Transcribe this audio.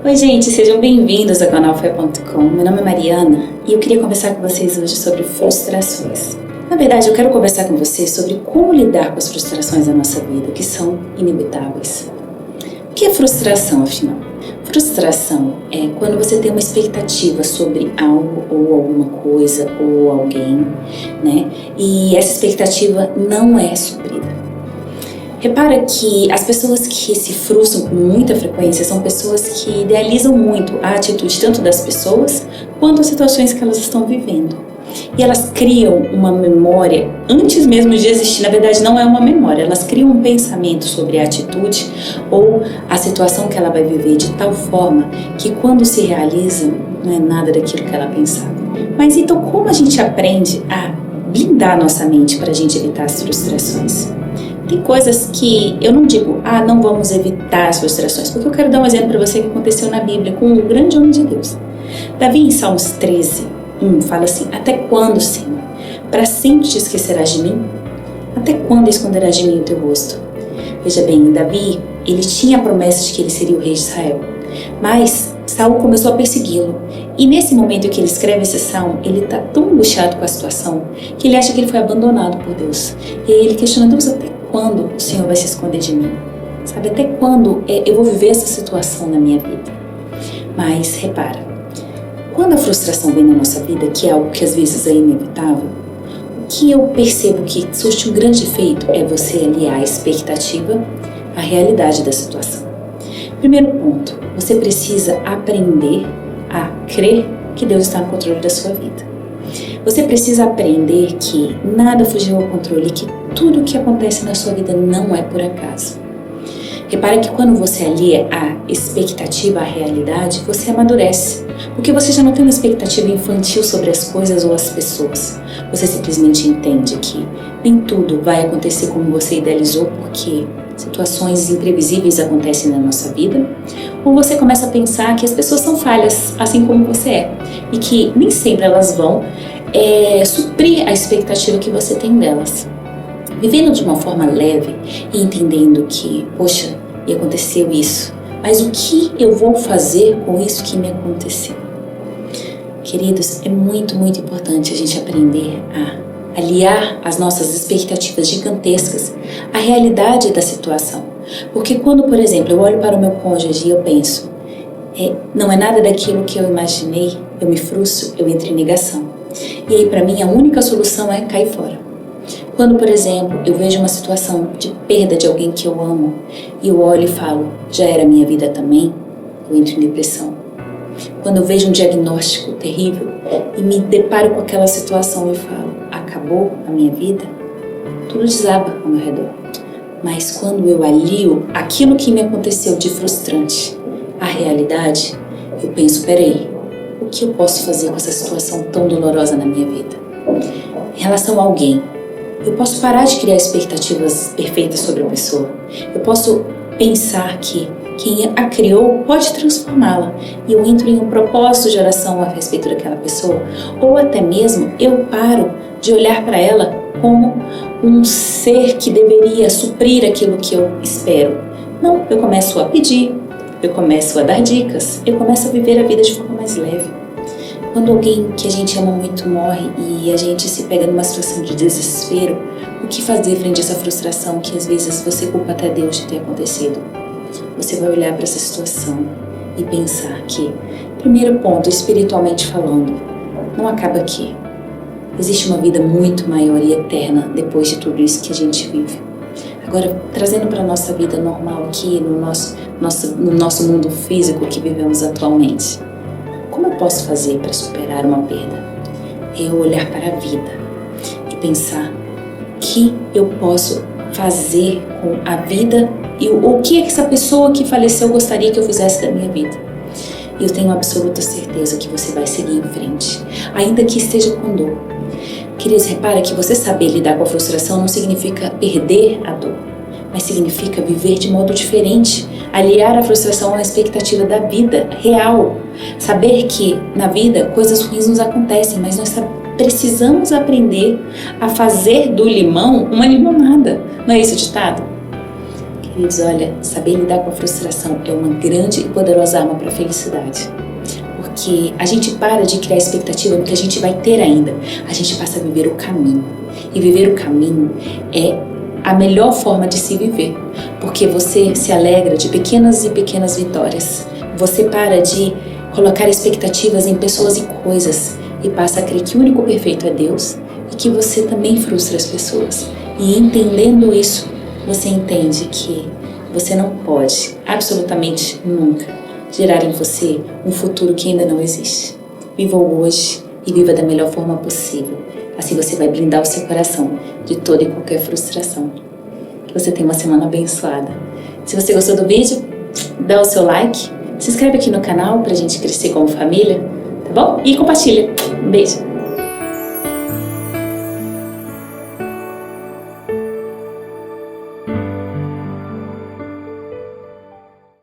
Oi gente, sejam bem-vindos ao canal Fé.com. Meu nome é Mariana e eu queria conversar com vocês hoje sobre frustrações. Na verdade, eu quero conversar com vocês sobre como lidar com as frustrações da nossa vida, que são inevitáveis. O que é frustração, afinal? Frustração é quando você tem uma expectativa sobre algo ou alguma coisa ou alguém, né? E essa expectativa não é suprida. Repara que as pessoas que se frustram com muita frequência são pessoas que idealizam muito a atitude tanto das pessoas quanto as situações que elas estão vivendo. E elas criam uma memória antes mesmo de existir. Na verdade, não é uma memória, elas criam um pensamento sobre a atitude ou a situação que ela vai viver de tal forma que quando se realiza, não é nada daquilo que ela pensava. Mas então, como a gente aprende a blindar nossa mente para a gente evitar as frustrações? Tem coisas que eu não digo, não vamos evitar as frustrações, porque eu quero dar um exemplo para você que aconteceu na Bíblia com um grande homem de Deus. Davi, em Salmos 13, 1, fala assim: até quando, Senhor? Para sempre te esquecerás de mim? Até quando esconderás de mim o teu rosto? Veja bem, Davi, ele tinha a promessa de que ele seria o rei de Israel, mas Saul começou a persegui-lo. E nesse momento que ele escreve esse salmo, ele está tão angustiado com a situação que ele acha que ele foi abandonado por Deus. E aí ele questiona: Deus, até quando o Senhor vai se esconder de mim? Sabe, até quando eu vou viver essa situação na minha vida? Mas repara, quando a frustração vem na nossa vida, que é algo que às vezes é inevitável, o que eu percebo que surte um grande efeito é você aliar a expectativa à realidade da situação. Primeiro ponto, você precisa aprender a crer que Deus está no controle da sua vida. Você precisa aprender que nada fugiu ao controle, que tudo o que acontece na sua vida não é por acaso. Repare que quando você alia a expectativa à realidade, você amadurece, porque você já não tem uma expectativa infantil sobre as coisas ou as pessoas. Você simplesmente entende que nem tudo vai acontecer como você idealizou, porque situações imprevisíveis acontecem na nossa vida, ou você começa a pensar que as pessoas são falhas, assim como você é, e que nem sempre elas vão suprir a expectativa que você tem delas. Vivendo de uma forma leve e entendendo que, poxa, me aconteceu isso, mas o que eu vou fazer com isso que me aconteceu? Queridos, é muito, muito importante a gente aprender a aliar as nossas expectativas gigantescas à realidade da situação. Porque quando, por exemplo, eu olho para o meu cônjuge e eu penso, não é nada daquilo que eu imaginei, eu me frustro, eu entro em negação. E aí, para mim, a única solução é cair fora. Quando, por exemplo, eu vejo uma situação de perda de alguém que eu amo e eu olho e falo, já era minha vida também, eu entro em depressão. Quando eu vejo um diagnóstico terrível e me deparo com aquela situação e falo, acabou a minha vida, tudo desaba ao meu redor. Mas quando eu alio aquilo que me aconteceu de frustrante à realidade, eu penso, peraí, o que eu posso fazer com essa situação tão dolorosa na minha vida? Em relação a alguém, eu posso parar de criar expectativas perfeitas sobre a pessoa. Eu posso pensar que quem a criou pode transformá-la. E eu entro em um propósito de oração a respeito daquela pessoa. Ou até mesmo eu paro de olhar para ela como um ser que deveria suprir aquilo que eu espero. Não, eu começo a pedir, eu começo a dar dicas, eu começo a viver a vida de forma mais leve. Quando alguém que a gente ama muito morre e a gente se pega numa situação de desespero, o que fazer frente a essa frustração que às vezes você culpa até Deus de ter acontecido? Você vai olhar para essa situação e pensar que, primeiro ponto, espiritualmente falando, não acaba aqui. Existe uma vida muito maior e eterna depois de tudo isso que a gente vive. Agora, trazendo para a nossa vida normal aqui, no nosso mundo físico que vivemos atualmente, como eu posso fazer para superar uma perda? Eu olhar para a vida e pensar o que eu posso fazer com a vida e o que essa pessoa que faleceu gostaria que eu fizesse da minha vida. E eu tenho absoluta certeza que você vai seguir em frente, ainda que esteja com dor. Queridos, repara que você saber lidar com a frustração não significa perder a dor, mas significa viver de modo diferente, aliar a frustração à expectativa da vida real. Saber que na vida coisas ruins nos acontecem, mas nós precisamos aprender a fazer do limão uma limonada. Não é esse o ditado? Queridos, olha, saber lidar com a frustração é uma grande e poderosa arma para a felicidade. Porque a gente para de criar expectativa no que a gente vai ter ainda. A gente passa a viver o caminho. E viver o caminho é a melhor forma de se viver. Porque você se alegra de pequenas e pequenas vitórias. Você para de colocar expectativas em pessoas e coisas e passa a crer que o único perfeito é Deus e que você também frustra as pessoas. E entendendo isso, você entende que você não pode, absolutamente nunca, gerar em você um futuro que ainda não existe. Viva o hoje e viva da melhor forma possível. Assim você vai blindar o seu coração de toda e qualquer frustração. Que você tenha uma semana abençoada. Se você gostou do vídeo, dá o seu like, se inscreve aqui no canal pra gente crescer como família, tá bom? E compartilha. Um beijo!